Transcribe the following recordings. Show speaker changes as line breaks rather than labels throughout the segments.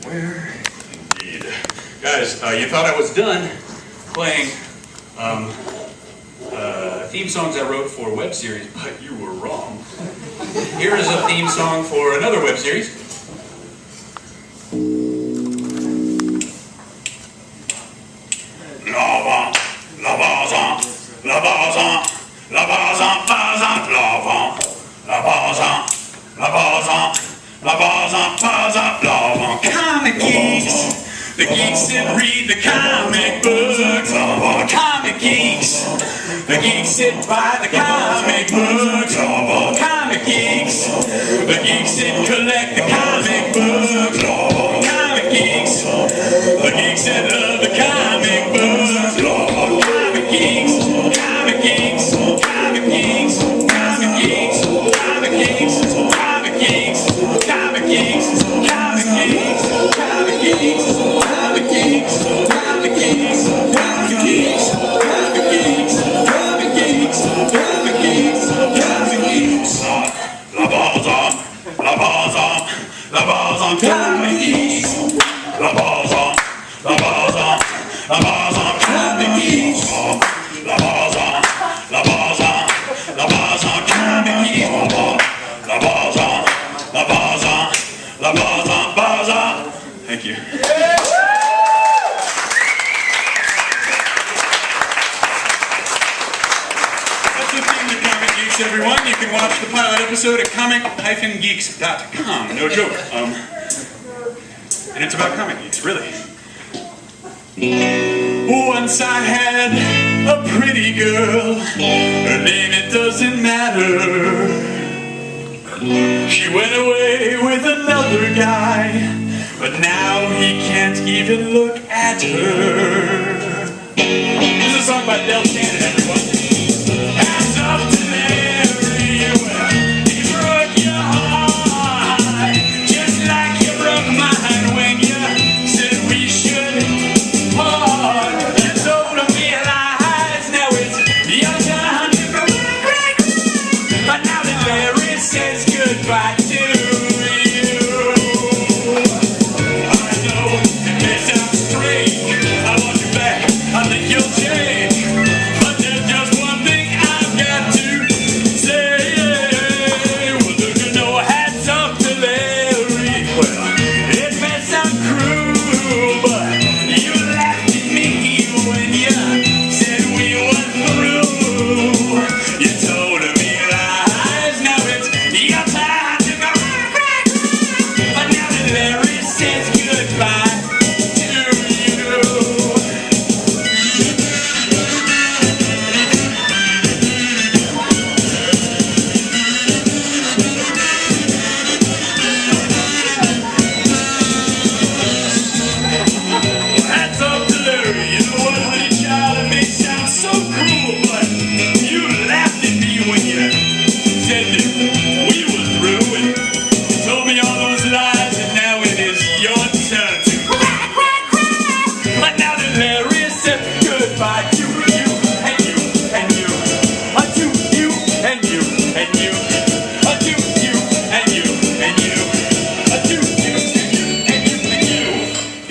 Where? Indeed. Guys, you thought I was done playing theme songs I wrote for web series, but you were wrong. Here is a theme song for another web series. Comic geeks, the geeks that read the comic books. Comic geeks, the geeks that buy the comic books. Comic geeks, the geeks that collect the comic books. Comic geeks, the geeks that love the comic books. Comic geeks, comic geeks, comic geeks, comic geeks, comic geeks, comic geeks, comic geeks, comic geeks, comic geeks, comic geeks, comic geeks, comic geeks, comic geeks, comic geeks, comic geeks, comic geeks. La base on comic geeks. La base on comic geeks. La base on comic geeks. La base on. Thank you. Everyone, you can watch the pilot episode at comic-geeks.com. No joke. And it's about comic geeks, really. Once I had a pretty girl. Her name, it doesn't matter. She went away with another guy, but now he can't even look at her. This is a song by Del Shannon, everyone. Hands up to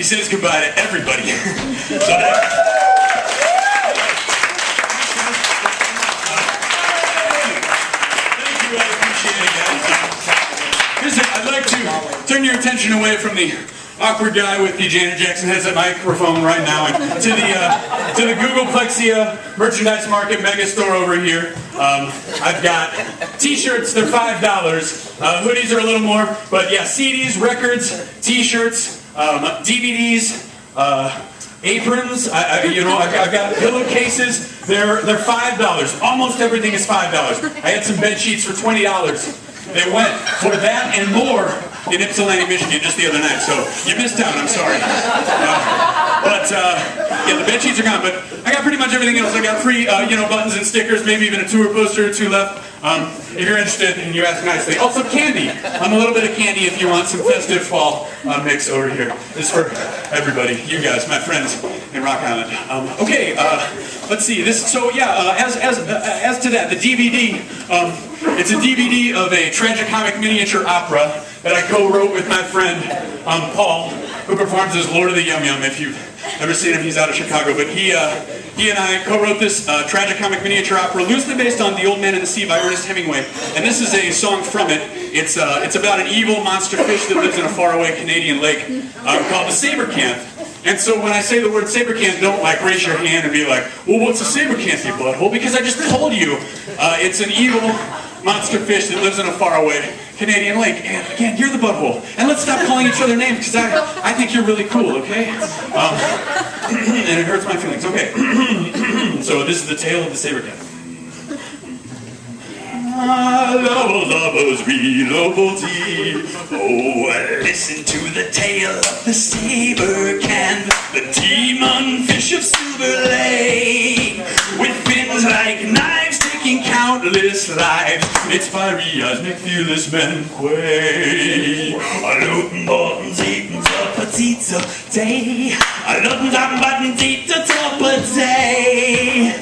says goodbye to everybody. So thank you, I appreciate it, guys. I'd like to turn your attention away from the awkward guy with the Janet Jackson headset microphone right now and to the Googolplexia merchandise market mega store over here. I've got t-shirts, they're $5. Hoodies are a little more, but yeah, CDs, records, t-shirts, DVDs, aprons. I've got pillowcases. They're $5. Almost everything is $5. I had some bed sheets for $20. They went for that and more in Ypsilanti, Michigan just the other night. So you missed out. I'm sorry. Yeah, the bed sheets are gone. But I got pretty much everything else. I got free, buttons and stickers. Maybe even a tour poster or two left. If you're interested and you ask nicely. Also candy. A little bit of candy if you want some festive fall mix over here. This is for everybody, you guys, my friends in Rock Island. Let's see. As to that, the DVD. It's a DVD of a tragicomic miniature opera that I co-wrote with my friend Paul. who performs as Lord of the Yum Yum. If you've ever seen him, he's out of Chicago. But he and I co-wrote this tragicomic miniature opera loosely based on The Old Man and the Sea by Ernest Hemingway. And this is a song from it. It's about an evil monster fish that lives in a faraway Canadian lake called the Sabrecanthe. And so when I say the word Sabrecanthe, don't like raise your hand and be like, well, what's a Sabrecanthe, you butthole? Because I just told you, it's an evil monster fish that lives in a faraway Canadian lake. And again, you're the butthole. And let's stop calling each other names, because I think you're really cool, okay? And it hurts my feelings, okay. So this is the tale of the Sabrecanthe. Love lovers, we love tea. Oh, listen to the tale of the Sabrecanthe, the demon fish of Silver Lake, with fins like knives taking countless lives. Its fiery eyes make fearless men quake. A loten buttons eating tuppets a day. A loten buttons eat a tuppets a day.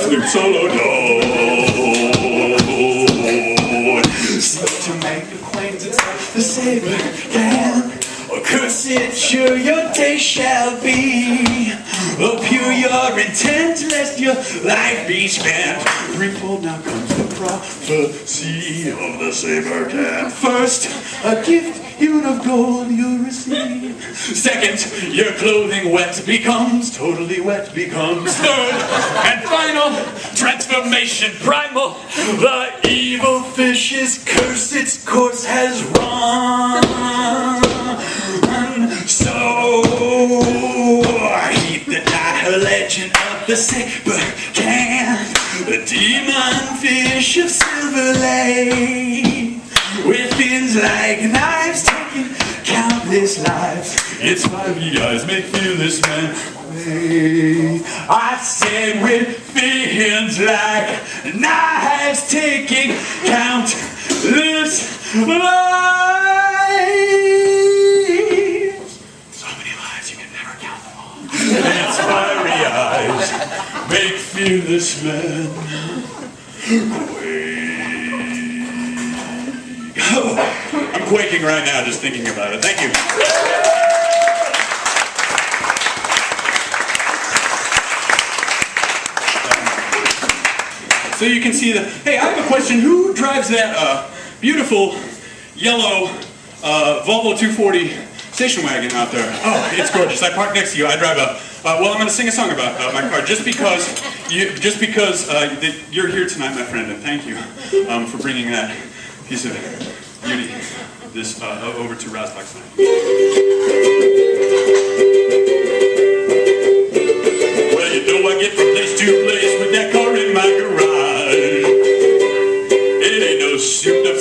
Flute solo note. To make acquaintance with the Sabrecanthe, or curse it, sure your day shall be. Or pure your intent, lest your life be spent. Threefold now comes the prophecy of the Sabrecanthe. First, a gift hewn of gold you receive. Second, your clothing wet becomes, totally wet becomes. Third, and final, transformation primal. The evil fish's curse its course has run. So, heed the dire legend of the Sabrecanthe, the demon fish of Silver Lake, with fins like knives taking countless lives. Its fiery eyes make fearless men quake. I said with fins like knives taking countless lives. So many lives you can never count them all. And its fiery eyes make fearless men quake. I'm quaking right now just thinking about it. Thank you. So you can see the, hey, I have a question. Who drives that beautiful yellow Volvo 240 station wagon out there? Oh, it's gorgeous. I park next to you. I drive a, well, I'm going to sing a song about my car just because you're here tonight, my friend, and thank you for bringing that piece of beauty this over to Rozz-Tox tonight. Well, you know I get from place to place with that car in my garage. It ain't no souped up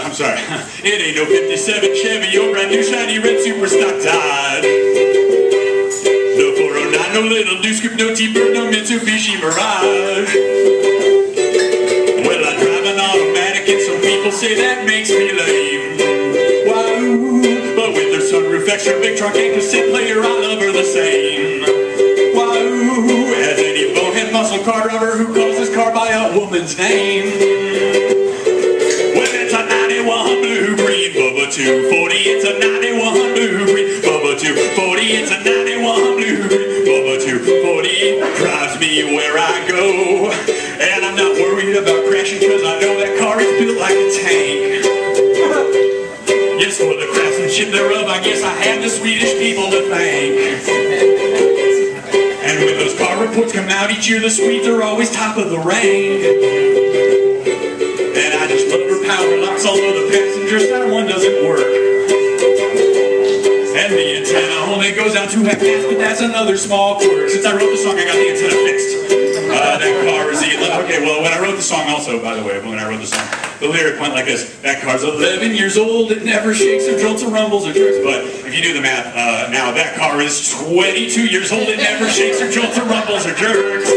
I'm sorry. It ain't no 57 Chevy or brand new shiny red super stock Tide. No 409, no little new scoop, no T-Bird, no Mitsubishi Mirage. Well, I drive an automatic and some people say that makes me lame. Wow, but with their sunroof, extra big trunk and cassette player, I love her the same. Wow, as any bonehead muscle car driver who calls his car by a woman's name. Well, it's a 91 blue-green Bubba 240. It's a 91 blue-green Bubba 240. It's a 91 blue-green Bubba 240. Drives me where I go, and I'm not worried about crashing because I know that car is built like a tank. Yes, for the craftsmanship thereof, I guess I have the Swedish people to thank. And when those car reports come out each year, the Swedes are always top of the rank. And I just love her power locks, although the passenger side one doesn't work. And the antenna only goes out to half-mast, but that's another small quirk. Since I wrote the song, I got the antenna fixed. That car is okay, well, when I wrote the song also, by the way, when I wrote the song, the lyric went like this: that car's 11 years old, it never shakes or jolts or rumbles or jerks. But if you do the math, now that car is 22 years old, it never shakes or jolts or rumbles or jerks.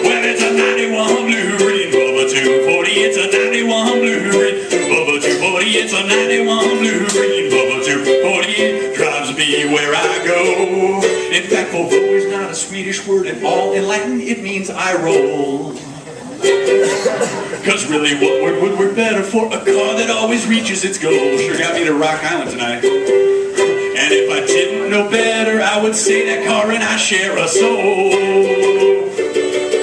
Well, it's a 91 blue-green Bubba 240, it's a 91 blue-green Bubba 240, it's a 91 blue-green Bubba 240, drives me where I go. In fact, Volvo is not a Swedish word at all. In Latin, it means I roll. Cause really, what word would work better for a car that always reaches its goal? Sure got me to Rock Island tonight. And if I didn't know better, I would say that car and I share a soul.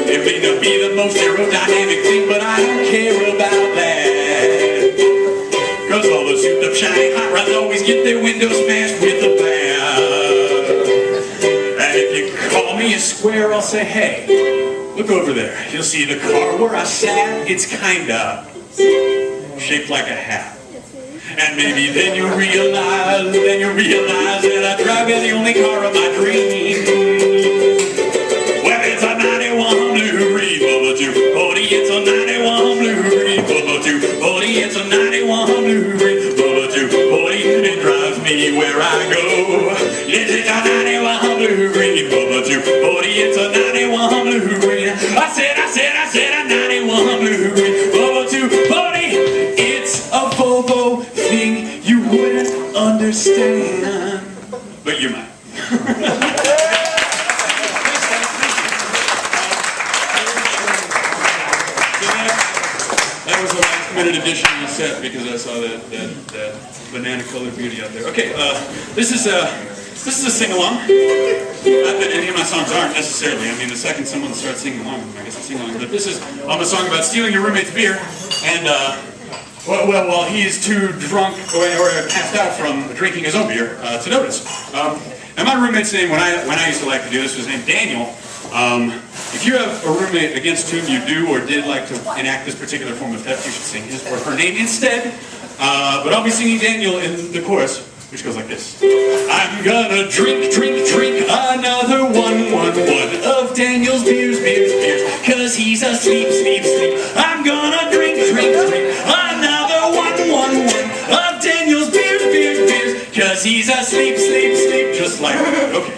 It may not be the most aerodynamic thing, but I don't care about that. Cause all the souped up shiny hot rods always get their windows smashed with a bat. And if you call me a square, I'll say, hey, look over there. You'll see the car where I sat. It's kinda shaped like a hat. And maybe then you'll realize that I drive in the only car of my dreams. Well, it's a 91 Blue Revolver 240. It's a 91 Blue Revolver 240. It's a 91 Blue Revolver 240. It drives me where I go. Yes, it's a 91 Blue Revolver 240. It's a 91 Blue Revolver. I said a 91 Blue Revolver 240. It's a Volvo thing you wouldn't understand, but you might. That was the last minute edition of the set because I saw that banana colored beauty out there. Okay, this is a sing-along. Not that any of my songs aren't necessarily. I mean, the second someone starts singing along, I guess it's sing-along. But this is a song about stealing your roommate's beer, and well, he's too drunk or passed out from drinking his own beer to notice. And my roommate's name, when I used to like to do this, was named Daniel. If you have a roommate against whom you do or did like to enact this particular form of theft, you should sing his or her name instead. But I'll be singing Daniel in the chorus, which goes like this. I'm gonna drink another one of Daniel's beers, cause he's asleep. I'm gonna drink another one of Daniel's beers, cause he's asleep, just like that. Okay.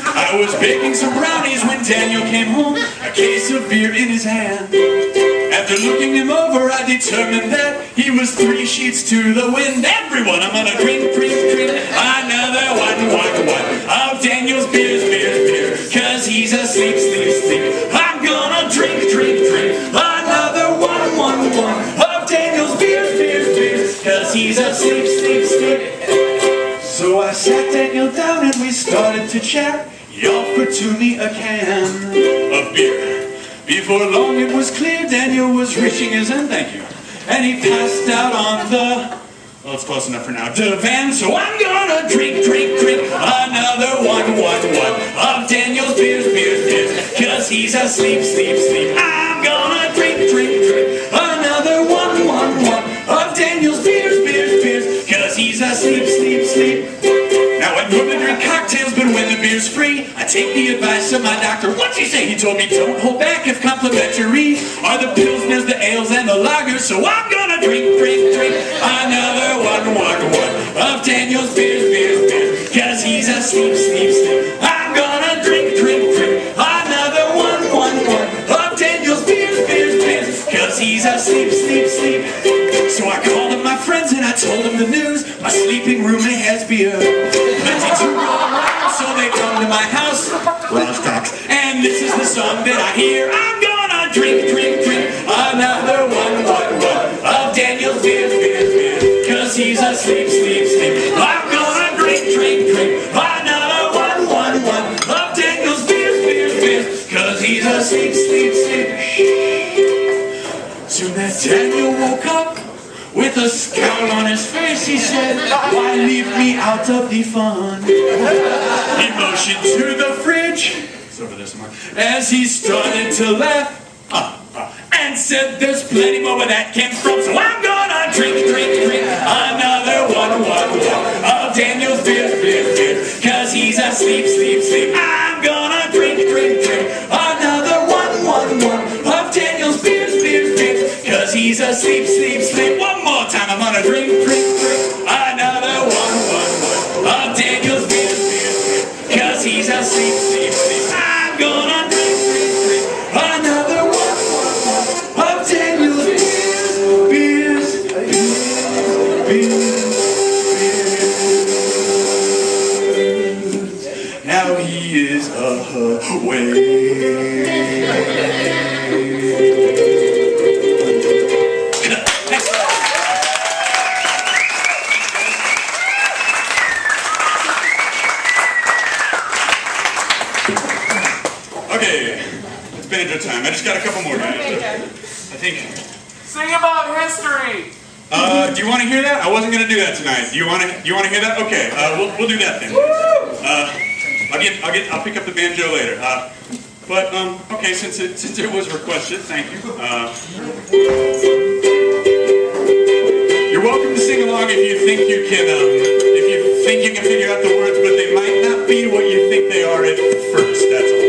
I was baking some brownies when Daniel came home, a case of beer in his hand. After looking him over, I determined that he was 3 sheets to the wind. Everyone, I'm gonna drink another one of Daniel's beers, cause he's asleep. I'm gonna drink another one of Daniel's beers, cause he's asleep. So I sat Daniel down and we started to chat. He offered to me a can of beer. Before long it was clear Daniel was reaching his end, thank you. And he passed out on the, well, it's close enough for now, divan. So I'm gonna drink another one of Daniel's beers, cause he's asleep. I'm gonna drink another one of Daniel's beers, cause he's asleep. Now I normally drink cocktails, but when the beer's free, I take the advice of my doctor. What's he say? He told me don't hold back if complimentary are the pilsners, the ales, and the lagers. So I'm gonna drink another one of Daniel's beers, cause he's asleep. I'm gonna drink another one of Daniel's beers, cause he's asleep. So I called up my friends and I told them the news. My sleeping roommate has beer, plenty to go around, so they come to my house, Rozz-Tox, and this is the song that I hear. I'm gonna drink another one of Daniel's beers, cause he's asleep. I'm gonna drink another one of Daniel's beers, cause he's asleep. Soon that Daniel woke up with a scowl on his face. He said, why leave me out of the fun? He motioned to the fridge, it's over there somewhere, as he started to laugh, and said, there's plenty more where that came from. So I'm gonna drink another one of Daniel's beers, cause he's asleep. I'm gonna drink another one of Daniel's beers, cause he's asleep. One more time, I'm gonna drink another one of Daniel's beers, cause he's asleep. I'm gonna drink another one of Daniel's beers. Now he is away. time. I just got a couple more guys. I think.
Sing about history.
Do you want to hear that? I wasn't going to do that tonight. Do you want to hear that? Okay, we'll do that then. I'll pick up the banjo later. Okay, since it was requested, thank you. You're welcome to sing along if you think you can figure out the words, but they might not be what you think they are at first. That's all.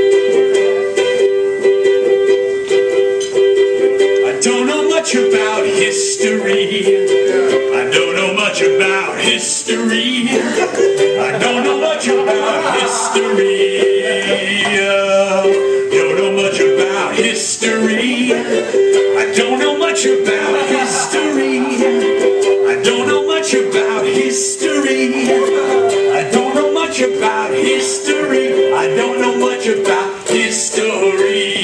I don't know much about history. I don't know much about history. I don't know much about history. Don't know much about history. I don't know much about history. I don't know much about history. I don't know much about history. I don't know much about history.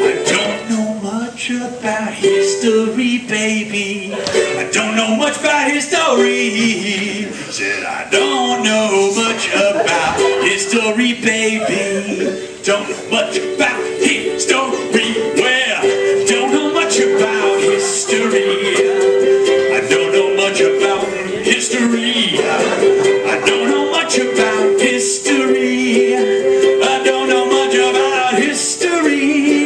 I don't know much about history, baby. I don't know much about history. Said I don't know much about history, baby. Don't know much about history. Well, don't know much about history. I don't know much about history. I don't know much about history. I don't know much about history.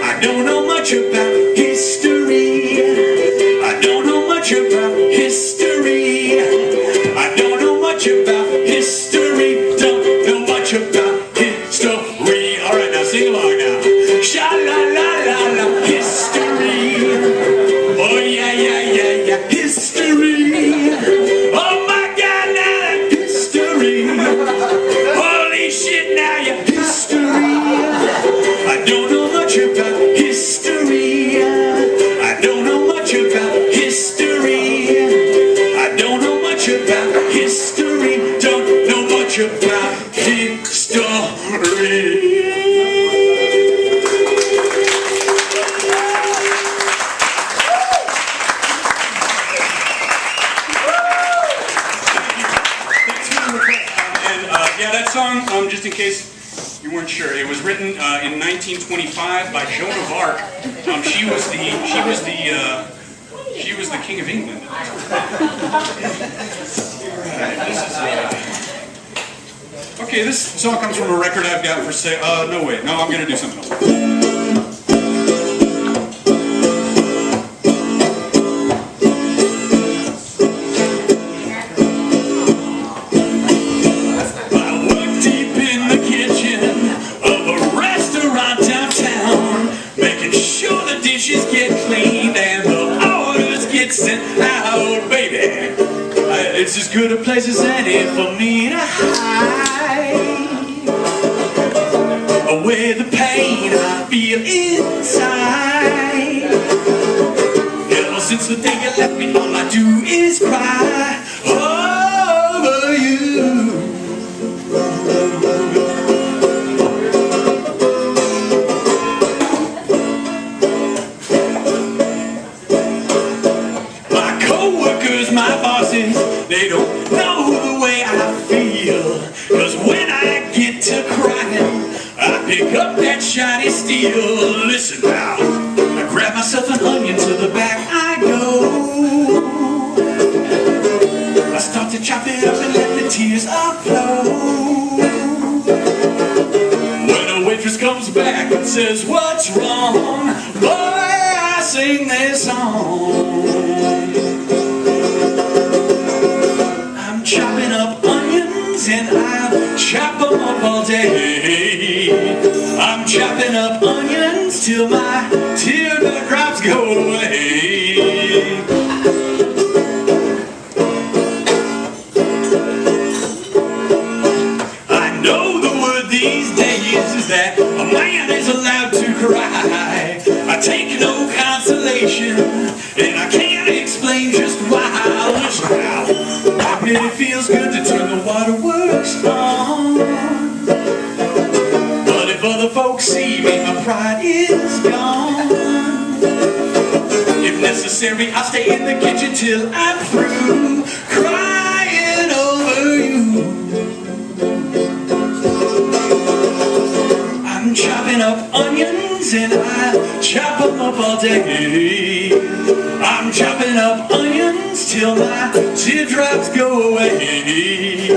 I don't know much about history. I don't know much about history. I don't know much about history. Don't know much about history. All right, now sing along now. Sha la la la la, history. Oh yeah yeah yeah yeah, history. Oh my God, now that history. Holy shit, now you history. I don't know much about history. I don't know much about history. I don't know much about history. Don't know much about history. Yeah, that song, just in case you weren't sure, it was written in 1925 by Joan of Arc. She was the King of England. Okay, this song comes from a record I've got for sale. No wait, no, I'm gonna do something else. It's as good a place as any for me to hide away the pain I feel inside. Ever since the day you left me, all I do is cry over you. My co-workers, my bosses, they don't know the way I feel. Cause when I get to crying, I pick up that shiny steel. Listen now, I grab myself an onion, to the back I go. I start to chop it up and let the tears flow. When a waitress comes back and says, "What's wrong?" Boy, I sing this song. Chopping up onions and I'll chop them up all day. I'm chopping up onions till my teardrops go away. I know the word these days is that a man is allowed to cry. I take no consolation and I can't explain just why. It feels good to turn the waterworks on, but if other folks see me, my pride is gone. If necessary, I'll stay in the kitchen till I'm through crying over you. I'm chopping up onions onions and I chop them up all day. I'm chopping up onions till my teardrops go away.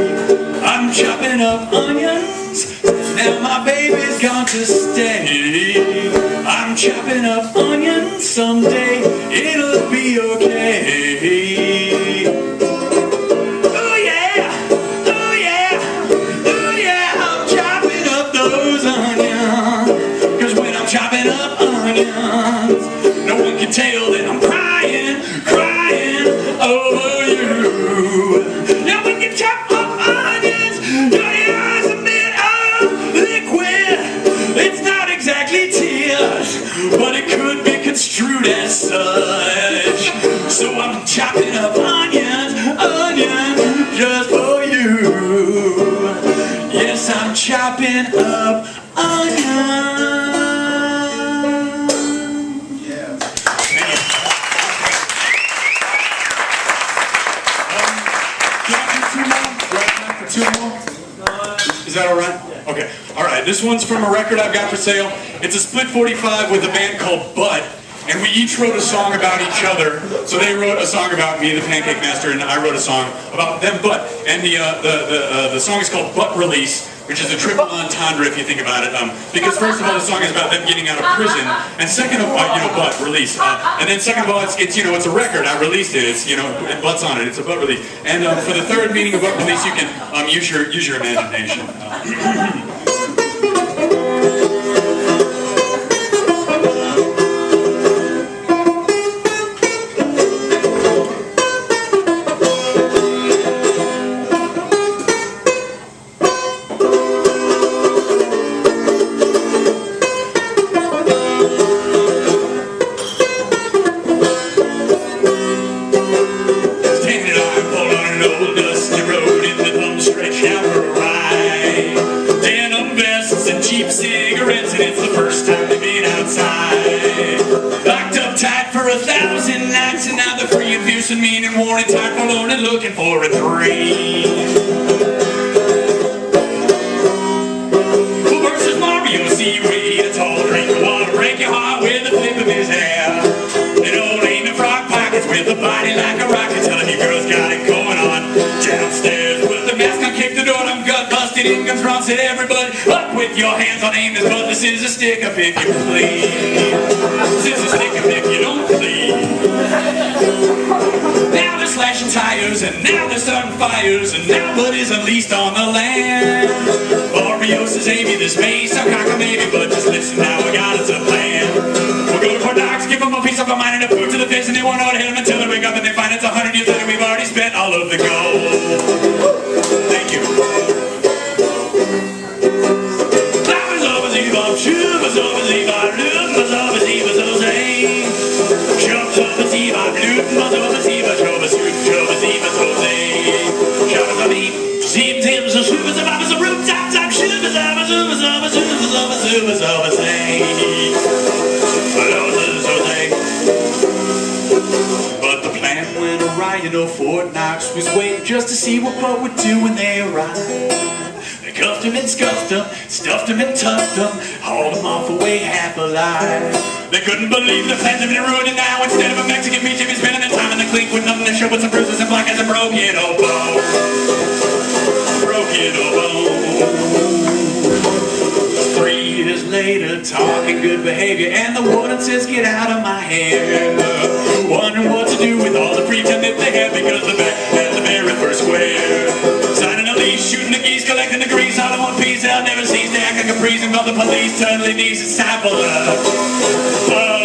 I'm chopping up onions, now my baby's gone to stay. I'm chopping up onions, someday it'll be okay. Oh yeah, oh yeah, oh yeah, I'm chopping up those onions. Cause when I'm chopping up onions, no one can tell that I'm crying, crying over you. Now when you chop up onions, your eyes a bit of liquid. It's not exactly tears, but it could be construed as such. So I'm chopping up onions, onions, just for you. Yes, I'm chopping up onions. Is that all right? Okay. All right. This one's from a record I've got for sale. It's a split 45 with a band called Butt, and we each wrote a song about each other. So they wrote a song about me, the Pancake Master, and I wrote a song about them, Butt. And the song is called Butt Release, which is a triple entendre if you think about it. Because first of all, the song is about them getting out of prison, and second of all, Butt Release. And then second of all, it's a record. I released it. It's and Butt's on it. It's a Butt Release. And for the third meaning of Butt Release, you can use your imagination. Mean and worn and tired, forlorn and looking for a dream. Who versus Mario Seaweed, a tall drink of water, break your heart with a flip of his hair. An old Amy Frog pockets with a body like a rocket, telling you girls got it going on downstairs. With the mask on, kick the door, I'm gut busted, income's wrong, said everybody up with your hands on aim, this button, this is a stick up if you please. This is a stick up if you don't please. Now they're slashing tires, and now they're starting fires, and now blood is unleashed on the land. Mario says, Amy, this may sound cocky maybe, but just listen now, we got us a plan. We'll go to Fort Knox, give them a piece of our mind and a boot to the face, and they won't know what to hit them until they wake up and they find it's 100 years later we've already spent all of the gold. Thank you. But the plan went awry, Fort Knox was waiting just to see what Butt would do when they arrived. They cuffed him and scuffed him, stuffed him and tucked him, hauled him off away half alive. They couldn't believe the plans had been ruined, and now instead of a Mexican beach, they'd be spending their time in the clink with nothing to show but some bruises and black as a broken old bone. Broken old bone. 3 years later, talking good behavior, and the warden says, get out of my hair. Wondering what to do with all the free time that they have, because the back at the very first square. Signing a lease, shooting the geese, collecting the grease, all in one piece, they'll never cease to act like a priest, and call the police, turn their knees, it's time for love.